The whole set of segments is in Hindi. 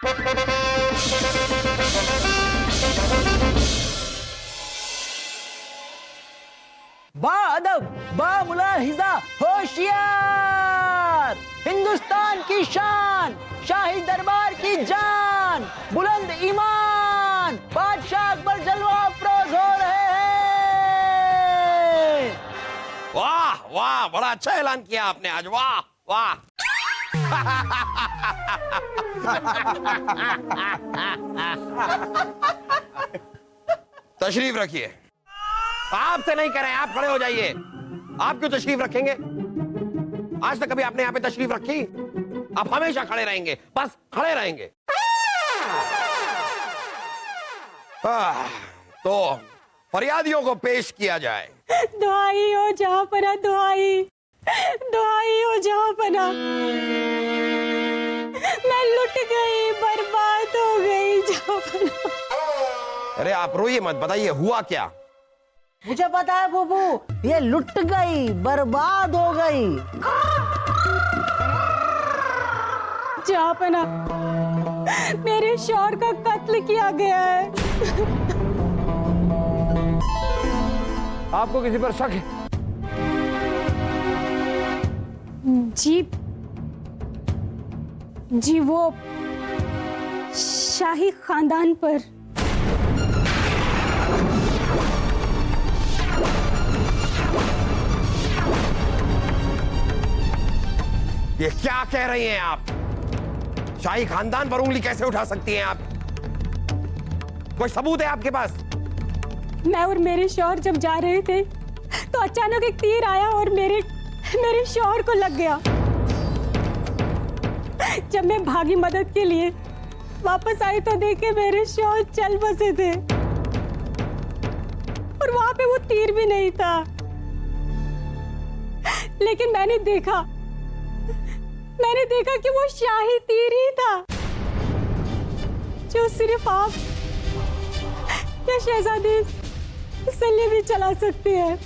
बाअदब, बामुलाहिजा, होशियार, हिंदुस्तान की शान, शाही दरबार की जान, बुलंद ईमान, बादशाह अकबर जलवा अफरोज हो रहे हैं। वाह वाह, बड़ा अच्छा ऐलान किया आपने आज, वाह वाह। तशरीफ रखिए। आपसे नहीं करें, आप खड़े हो जाइए। आप क्यों तशरीफ रखेंगे? आज तक कभी आपने यहाँ पे तशरीफ रखी? आप हमेशा खड़े रहेंगे, बस खड़े रहेंगे। तो फरियादियों को पेश किया जाए। दुआई हो जहां पना, दुआई दुआई हो जहां पना। मैं लुट गई, बर्बाद हो गई जहां पना। अरे आप रोइए मत, बताइए हुआ क्या? मुझे पता है बुबू, ये लुट गई, बर्बाद हो गई। जहां पना, मेरे शौहर का कत्ल किया गया है। आपको किसी पर शक है? जी वो शाही खानदान पर। ये क्या कह रही हैं आप? शाही खानदान पर उंगली कैसे उठा सकती हैं आप? कोई सबूत है आपके पास? मैं और मेरे शौहर जब जा रहे थे तो अचानक एक तीर आया और मेरे शौहर को लग गया। जब मैं भागी मदद के लिए, वापस आई तो देखे मेरे शौहर चल बसे थे और वहां पे वो तीर भी नहीं था। लेकिन मैंने देखा कि वो शाही तीर ही था जो सिर्फ आप या शहजादी सलीम भी चला सकते हैं।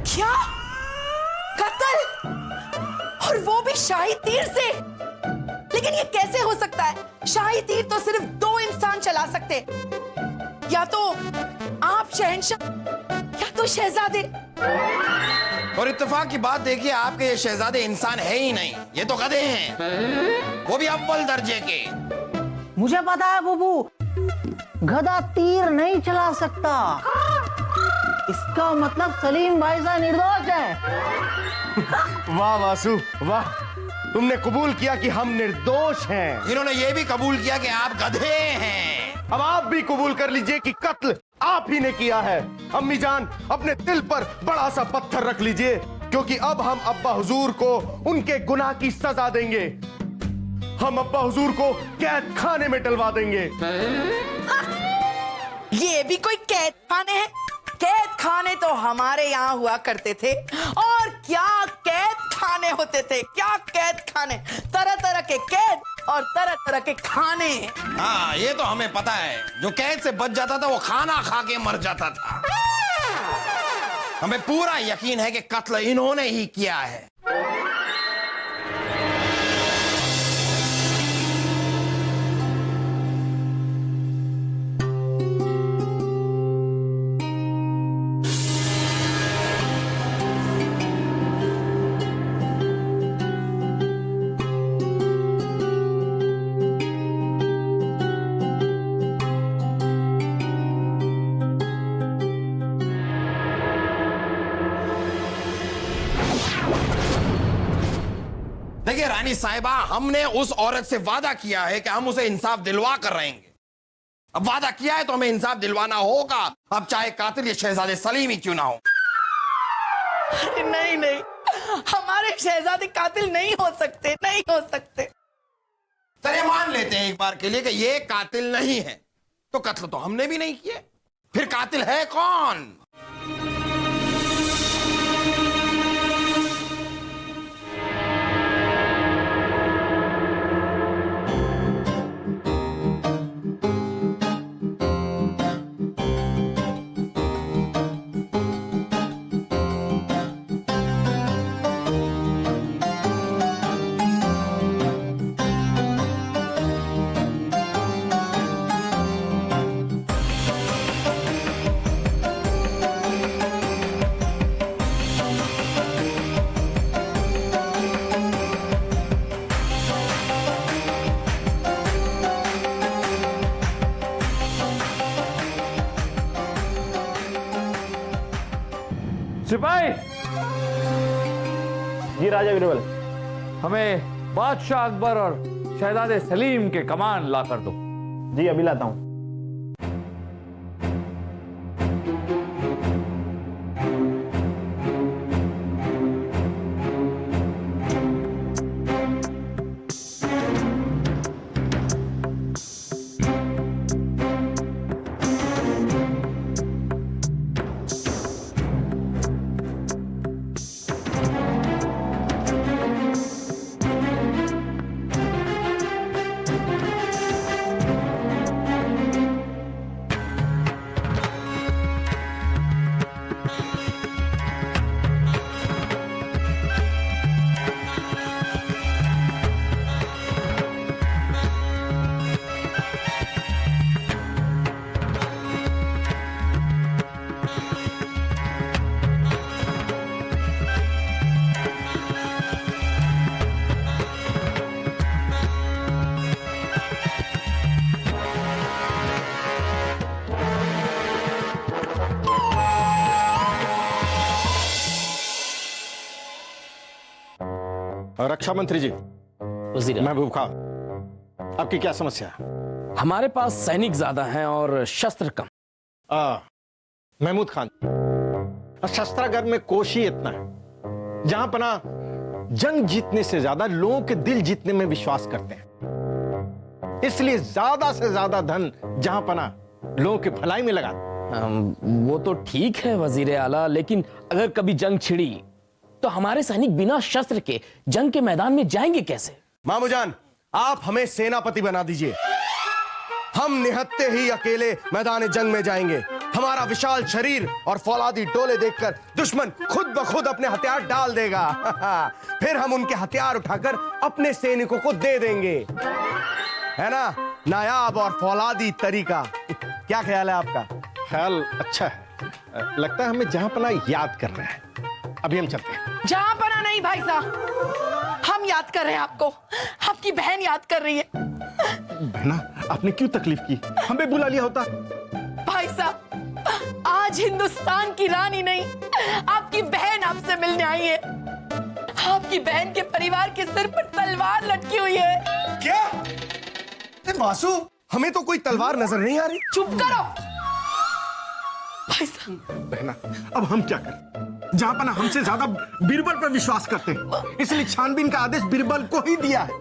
क्या? कत्ल? और वो भी शाही तीर से? लेकिन ये कैसे हो सकता है? शाही तीर तो सिर्फ 2 इंसान चला सकते, या तो आप शहंशाह या तो शहजादे। और इत्तेफाक की बात देखिए, आपके ये शहजादे इंसान है ही नहीं, ये तो गधे हैं, वो भी अव्वल दर्जे के। मुझे पता है बुबू, गधा तीर नहीं चला सकता। इसका मतलब सलीम भाईजान निर्दोष है। वाह वासु वाह, तुमने कबूल किया कि हम निर्दोष हैं। इन्होंने ये भी कबूल किया कि आप गधे हैं। अब आप भी कबूल कर लीजिए कि कत्ल आप ही ने किया है। अम्मी जान, अपने दिल पर बड़ा सा पत्थर रख लीजिए, क्योंकि अब हम अब्बा हुजूर को उनके गुनाह की सजा देंगे। हम अब्बा हुजूर को कैद खाने में डलवा देंगे। ये भी कोई कैद खाने हैं? कैद खाने तो हमारे यहाँ हुआ करते थे, और क्या कैद खाने होते थे, क्या कैद खाने, तरह तरह के कैद और तरह तरह के खाने। हाँ, ये तो हमें पता है, जो कैद से बच जाता था वो खाना खा के मर जाता था। हमें पूरा यकीन है कि कत्ल इन्होंने ही किया है। देखिए रानी साहिबा, हमने उस औरत से वादा किया है कि हम उसे इंसाफ दिलवा कर रहेंगे। अब वादा किया है तो हमें इंसाफ दिलवाना होगा, अब चाहे कातिल ये शहजादे सलीम ही क्यों ना हो। अरे नहीं नहीं, हमारे शहजादे कातिल नहीं हो सकते, नहीं हो सकते। चलिए मान लेते हैं एक बार के लिए कि ये कातिल नहीं है, तो कत्ल तो हमने भी नहीं किए, फिर कातिल है कौन? सिपाही जी राजा बीरबल। हमें बादशाह अकबर और शहजादे सलीम के कमान ला कर दो। जी अभी लाता हूं। रक्षा मंत्री जी, वजीर महबूब खान, आपकी क्या समस्या है? हमारे पास सैनिक ज्यादा हैं और शस्त्र कम। महमूद खान, शस्त्रागार में कोश ही इतना है, जहां पना जंग जीतने से ज्यादा लोगों के दिल जीतने में विश्वास करते हैं। इसलिए ज्यादा से ज्यादा धन जहां पना लोगों की भलाई में लगा। वो तो ठीक है वजीर आला, लेकिन अगर कभी जंग छिड़ी तो हमारे सैनिक बिना शस्त्र के जंग के मैदान में जाएंगे कैसे? मामूजान, आप हमें सेनापति बना दीजिए। हम निहत्ते ही अकेले मैदान जंग में जाएंगे। हमारा विशाल शरीर और फौलादी डोले देखकर दुश्मन खुद ब खुद अपने हथियार डाल देगा। फिर हम उनके हथियार उठाकर अपने सैनिकों को दे देंगे। है ना नायाब और फौलादी तरीका? क्या ख्याल है आपका? ख्याल अच्छा है। लगता है हमें जहां पना याद करना है। अभी हम चलते हैं। जहां पना नहीं भाई साहब, हम याद कर रहे हैं आपको। आपकी बहन याद कर रही है। बहना, आपने क्यों तकलीफ की? हमें बुला लिया होता। भाई साहब, आज हिंदुस्तान की रानी नहीं, आपकी बहन आपसे मिलने आई है। आपकी बहन के परिवार के सिर पर तलवार लटकी हुई है। क्या? वासु, हमें तो कोई तलवार नजर नहीं आ रही। चुप करो भाई साहब। बहना, अब हम क्या करें? जहां पना हमसे ज्यादा बीरबल पर विश्वास करते हैं, इसलिए छानबीन का आदेश बीरबल को ही दिया है।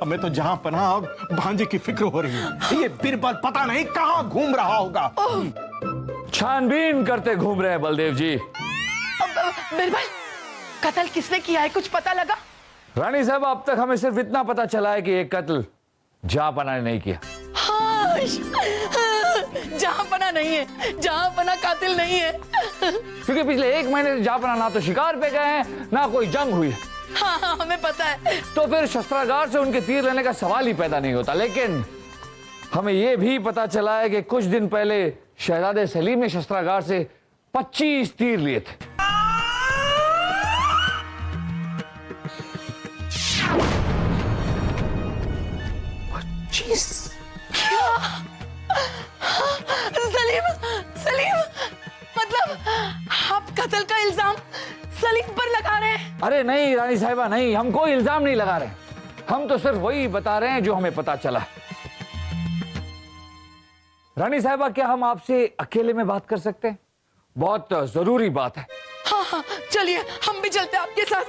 हमें तो जहां पना अब भांजे की फिक्र हो रही है। ये बीरबल पता नहीं कहां घूम रहा होगा। छानबीन करते घूम रहे हैं बलदेव जी। बीरबल, कत्ल किसने किया है, कुछ पता लगा? रानी साहब, अब तक हमें सिर्फ इतना पता चला है कि ये कत्ल जहांपना ने नहीं किया। जहांपना नहीं है, जहांपना कातिल नहीं है। क्योंकि पिछले 1 महीने से जहांपना ना तो शिकार पे गए हैं, ना कोई जंग हुई है। हाँ, हमें पता है। तो फिर शस्त्रागार से उनके तीर लेने का सवाल ही पैदा नहीं होता। लेकिन हमें यह भी पता चला है कि कुछ दिन पहले शहजादे सलीम ने शस्त्रागार से 25 तीर लिए थे। सलीम, सलीम, मतलब आप कत्ल का इल्जाम सलीम पर लगा रहे हैं? अरे नहीं रानी साहिबा, नहीं, हम कोई इल्जाम नहीं लगा रहे। हम तो सिर्फ वही बता रहे हैं जो हमें पता चला। रानी साहिबा, क्या हम आपसे अकेले में बात कर सकते हैं? बहुत जरूरी बात है। हाँ हाँ, चलिए हम भी चलते हैं आपके साथ।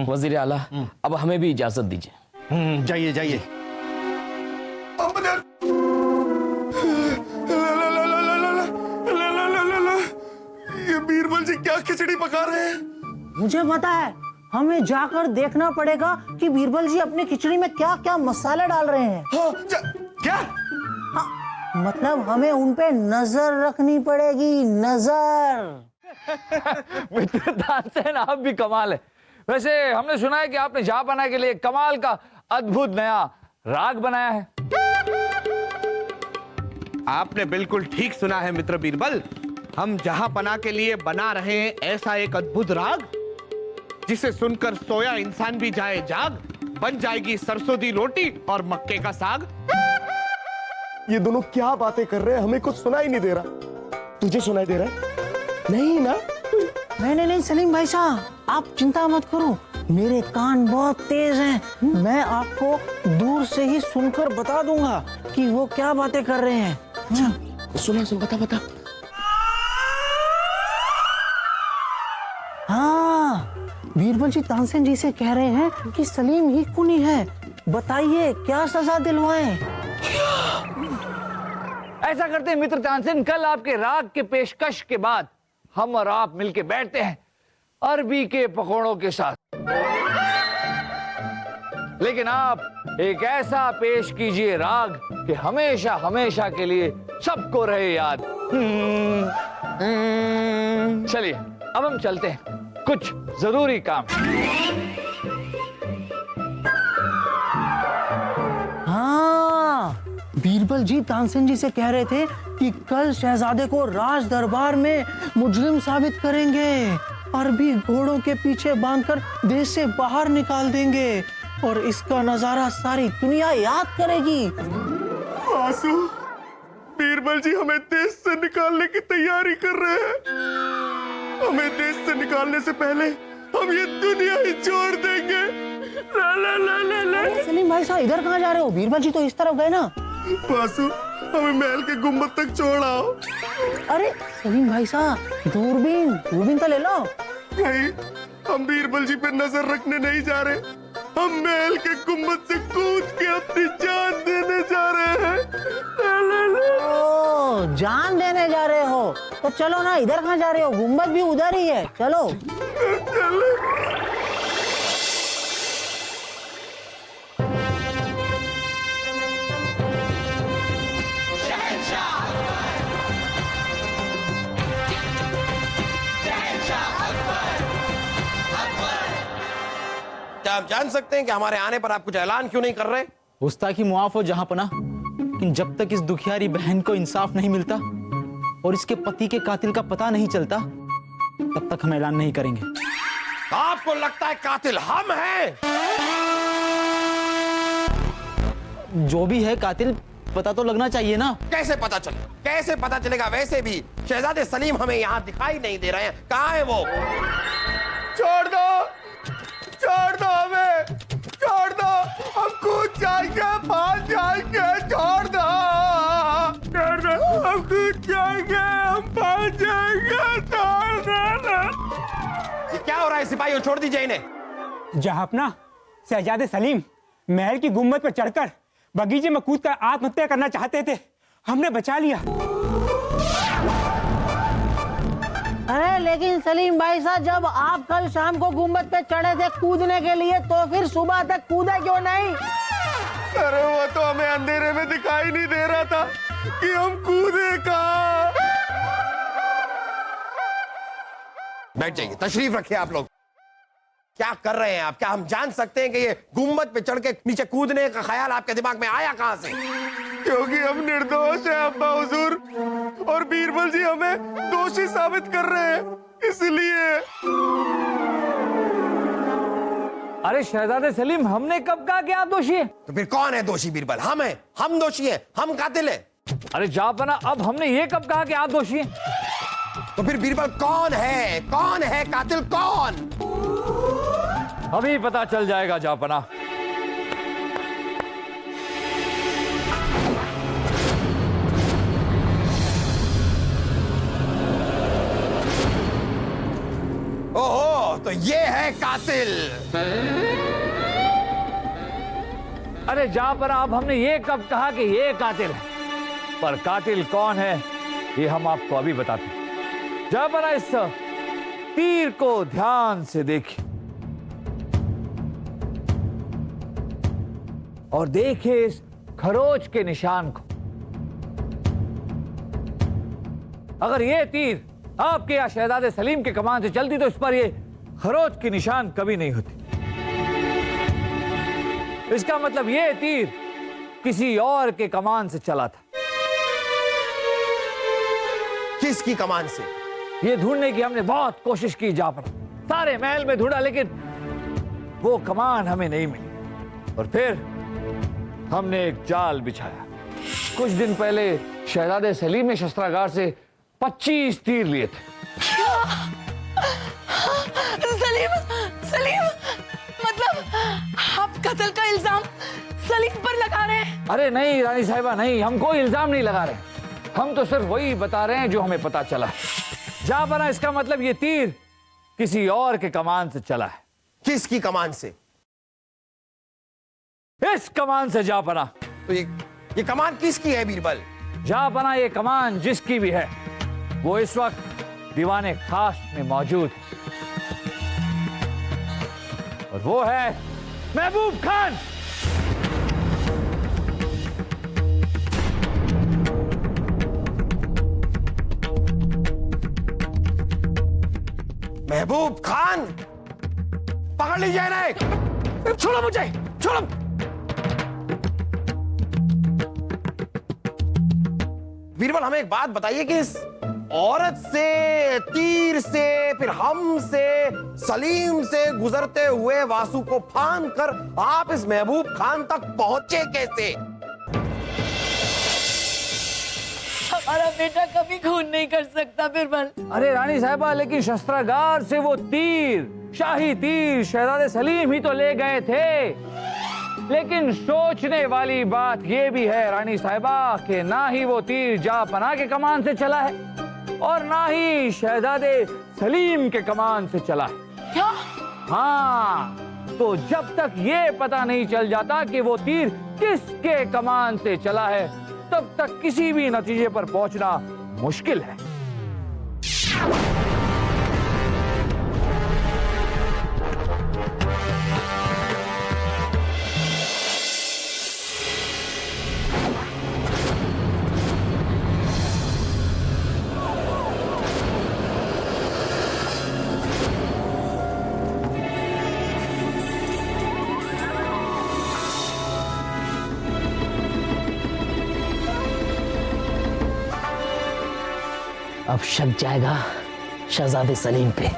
वजीर आला, अब हमें भी इजाजत दीजिए। जाइए जाइए। मुझे पता है, हमें जाकर देखना पड़ेगा कि बीरबल जी अपनी खिचड़ी में क्या क्या मसाले डाल रहे हैं। क्या? मतलब हमें उन पे नजर रखनी पड़ेगी, नजर। मित्र तानसेन, आप भी कमाल है। वैसे हमने सुना है कि आपने जापाना के लिए कमाल का अद्भुत नया राग बनाया है। आपने बिल्कुल ठीक सुना है मित्र बीरबल। हम जहांपना के लिए बना रहे हैं ऐसा एक अद्भुत राग जिसे सुनकर सोया इंसान भी जाए जाग, बन जाएगी सरसों दी रोटी और मक्के का साग। ये दोनों क्या बातें कर रहे हैं? हमें कुछ सुनाई नहीं दे रहा। तुझे सुनाई दे रहा है? नहीं ना? नहीं सलीम भाई साहब, आप चिंता मत करो, मेरे कान बहुत तेज हैं। मैं आपको दूर से ही सुनकर बता दूंगा कि वो क्या बातें कर रहे हैं। सुना, बता। हाँ, बीरबल जी तानसेन जी से कह रहे हैं कि सलीम ही खूनी है। बताइए क्या सजा दिलवाएं? ऐसा करते हैं मित्र तानसेन, कल आपके राग के पेशकश के बाद हम और आप मिलके बैठते हैं अरबी के पकौड़ों के साथ। लेकिन आप एक ऐसा पेश कीजिए राग कि हमेशा हमेशा के लिए सबको रहे याद। चलिए अब हम चलते हैं, कुछ जरूरी काम। हाँ, बीरबल जी तानसेन जी से कह रहे थे कि कल शहजादे को राज दरबार में मुजरिम साबित करेंगे, अरबी घोड़ों के पीछे बांधकर देश से बाहर निकाल देंगे और इसका नजारा सारी दुनिया याद करेगी। आंसू, बीरबल जी हमें देश से निकालने की तैयारी कर रहे हैं। हमें देश से निकालने से पहले हम ये दुनिया ही छोड़ देंगे। सलीम भाई साहब, इधर कहाँ जा रहे हो? बीरबल जी तो इस तरफ गए ना। पासू, हमें महल के गुम्बद तक छोड़ आओ। अरे सलीम भाई साहब, दूरबीन तो ले लो। नहीं, हम बीरबल जी पे नजर रखने नहीं जा रहे, हम महल के गुम्बद से कूद के अपनी जान देने जा रहे हैं। ओ, जान देने जा रहे हो तो चलो ना, इधर कहाँ जा रहे हो? गुम्बद भी उधर ही है, चलो। क्या आप जान सकते हैं कि हमारे आने पर आप कुछ ऐलान क्यों नहीं कर रहे? गुस्ताखी मुआफ हो जहांपना, लेकिन जब तक इस दुखियारी बहन को इंसाफ नहीं मिलता और इसके पति के कातिल का पता नहीं चलता, तब तक हम ऐलान नहीं करेंगे। आपको लगता है कातिल हम हैं? जो भी है कातिल, पता तो लगना चाहिए ना। कैसे पता चले? कैसे पता चलेगा? वैसे भी शहजादे सलीम हमें यहाँ दिखाई नहीं दे रहे हैं, कहाँ है वो? छोड़ दो हमें, छोड़ दो, हम कूद जाएंगे, भाग जाएंगे, छोड़ दो, हम कूद जाएंगे, हम भाग जाएंगे, छोड़ दो। ये क्या हो रहा है सिपाहियों? छोड़ दीजिए इन्हें। जहांपना, शहजादे सलीम महल की गुम्बद पर चढ़कर बगीचे में कूदकर आत्महत्या करना चाहते थे, हमने बचा लिया। अरे लेकिन सलीम भाई साहब, जब आप कल शाम को गुम्बद पे चढ़े थे कूदने के लिए, तो फिर सुबह तक कूदा क्यों नहीं? अरे वो तो हमें अंधेरे में दिखाई नहीं दे रहा था कि हम कूदे कहाँ। बैठ जाइए, तशरीफ रखिए आप लोग। क्या कर रहे हैं आप? क्या हम जान सकते हैं कि ये गुम्बद पे चढ़ के नीचे कूदने का ख्याल आपके दिमाग में आया कहां से? क्योंकि हम निर्दोष हैं अब्बा हुजूर, और बीरबल जी हमें दोषी साबित कर रहे हैं, इसलिए। अरे शहजादे सलीम, हमने कब कहा कि आप दोषी हैं? तो फिर कौन है दोषी? बीरबल हम हैं, हम दोषी हैं, हम कातिल हैं। अरे जापाना, अब हमने ये कब कहा कि आप दोषी हैं? तो फिर बीरबल कौन है? कौन है कातिल? कौन? अभी पता चल जाएगा जापाना। ओहो, तो ये है कातिल। अरे जापाना, अब हमने ये कब कहा कि ये कातिल है? पर कातिल कौन है ये हम आपको अभी बताते हैं। जापाना, इस तीर को ध्यान से देखिए और देखिए इस खरोच के निशान को। अगर ये तीर आपके या शहजादे सलीम के कमान से चलती तो इस पर ये खरोच की निशान कभी नहीं होती। इसका मतलब ये तीर किसी और के कमान से चला था। किसकी कमान से? ये ढूंढने की हमने बहुत कोशिश की जाफर, सारे महल में ढूंढा लेकिन वो कमान हमें नहीं मिली। और फिर हमने एक जाल बिछाया। कुछ दिन पहले शहजादे सलीम ने शस्त्रागार से 25 तीर लिए थे। सलीम, सलीम, मतलब आप कत्ल का इल्जाम सलीम पर लगा रहे हैं? अरे नहीं रानी साहिबा, नहीं, हम कोई इल्जाम नहीं लगा रहे। हम तो सिर्फ वही बता रहे हैं जो हमें पता चला। जा बना, इसका मतलब ये तीर किसी और के कमान से चला है। किसकी कमान से? इस कमान से जा बना। तो ये कमान किसकी है बीरबल? जा बना, ये कमान जिसकी भी है वो इस वक्त दीवाने खास में मौजूद है और वो है महबूब खान। महबूब खान, पकड़ लीजिए इन्हें। छोड़ो मुझे, छोड़ो। बीरबल, हमें एक बात बताइए कि इस औरत से, तीर से, फिर हम से, सलीम से गुजरते हुए वासु को फांद कर आप इस महबूब खान तक पहुंचे कैसे? हमारा बेटा कभी खून नहीं कर सकता बीरबल। अरे रानी साहिबा, लेकिन शस्त्रागार से वो तीर, शाही तीर शहजादे सलीम ही तो ले गए थे। लेकिन सोचने वाली बात यह भी है रानी साहिबा कि ना ही वो तीर जापना के कमान से चला है और ना ही शहजादे सलीम के कमान से चला है। क्या? हाँ, तो जब तक ये पता नहीं चल जाता कि वो तीर किसके कमान से चला है तब तक किसी भी नतीजे पर पहुंचना मुश्किल है। अब शक जाएगा शहजादे सलीम पे।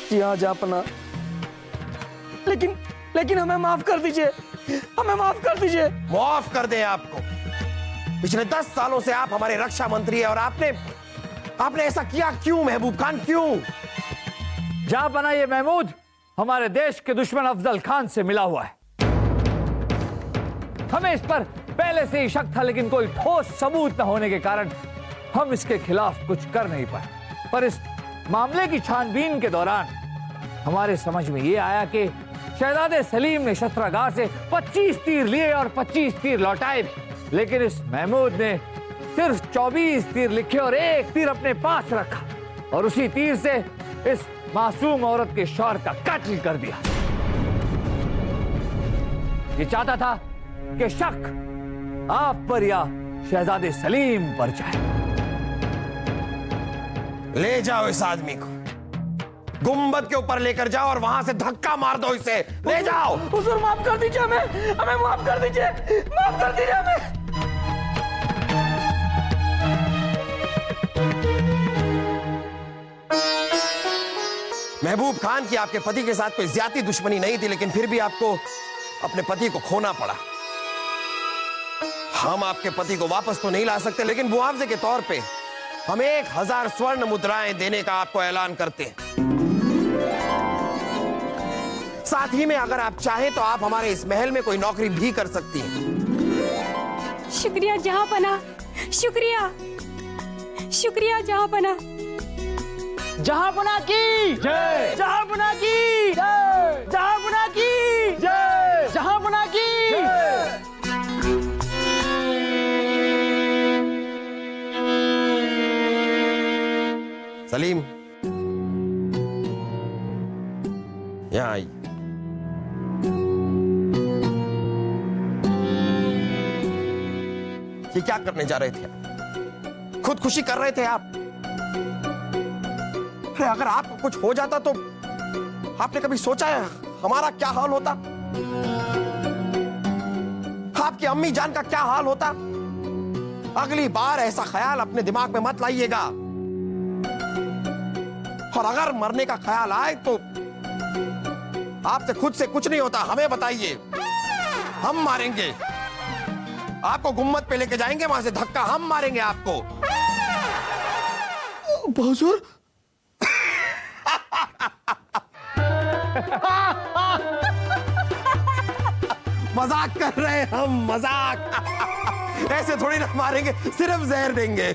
जी हाँ जापना, लेकिन हमें माफ कर दीजिए, हमें माफ कर दीजिए। माफ कर दें आपको? पिछले 10 सालों से आप हमारे रक्षा मंत्री हैं और आपने ऐसा किया क्यों महबूब खान, क्यों? जहां बना ये महमूद हमारे देश के दुश्मन अफजल खान से मिला हुआ है। हमें इस पर पहले से ही शक था लेकिन कोई ठोस सबूत न होने के कारण हम इसके खिलाफ कुछ कर नहीं पाए। पर इस मामले की छानबीन के दौरान हमारे समझ में यह आया कि शहजादे सलीम ने शस्त्रागार से 25 तीर लिए और 25 तीर लौटाए भी, लेकिन इस महमूद ने सिर्फ 24 तीर लिखे और एक तीर अपने पास रखा और उसी तीर से इस मासूम औरत के शौहर का कत्ल कर दिया। ये चाहता था कि शक आप पर या शहजादे सलीम पर जाए। ले जाओ इस आदमी को, गुंबद के ऊपर लेकर जाओ और वहां से धक्का मार दो इसे। ले जाओ। हुजूर माफ कर दीजिए हमें माफ कर दीजिए, माफ कर दीजिए हमें। महबूब खान की आपके पति के साथ कोई ज्यादा दुश्मनी नहीं थी, लेकिन फिर भी आपको अपने पति को खोना पड़ा। हम आपके पति को वापस तो नहीं ला सकते, लेकिन मुआवजे के तौर पे हम 1000 स्वर्ण मुद्राएं देने का आपको ऐलान करते हैं। साथ ही में अगर आप चाहें तो आप हमारे इस महल में कोई नौकरी भी कर सकती हैं। शुक्रिया जहांपना, शुक्रिया, शुक्रिया जहांपना। जहांपना की जय, जहांपना की जय, जहांपना की जय, जहांपना की जय। सलीम, यहां आई। ये क्या करने जा रहे थे आप? खुदकुशी कर रहे थे आप। अरे अगर आपको कुछ हो जाता तो आपने कभी सोचा है हमारा क्या हाल होता? आपकी अम्मी जान का क्या हाल होता? अगली बार ऐसा ख्याल अपने दिमाग में मत लाइएगा। और अगर मरने का ख्याल आए तो आपसे खुद से कुछ नहीं होता, हमें बताइए, हम मारेंगे आपको। गुम्मत पे लेके जाएंगे, वहां से धक्का हम मारेंगे आपको। हुजूर, मजाक कर रहे हैं हम, मजाक। ऐसे थोड़ी ना मारेंगे, सिर्फ जहर देंगे।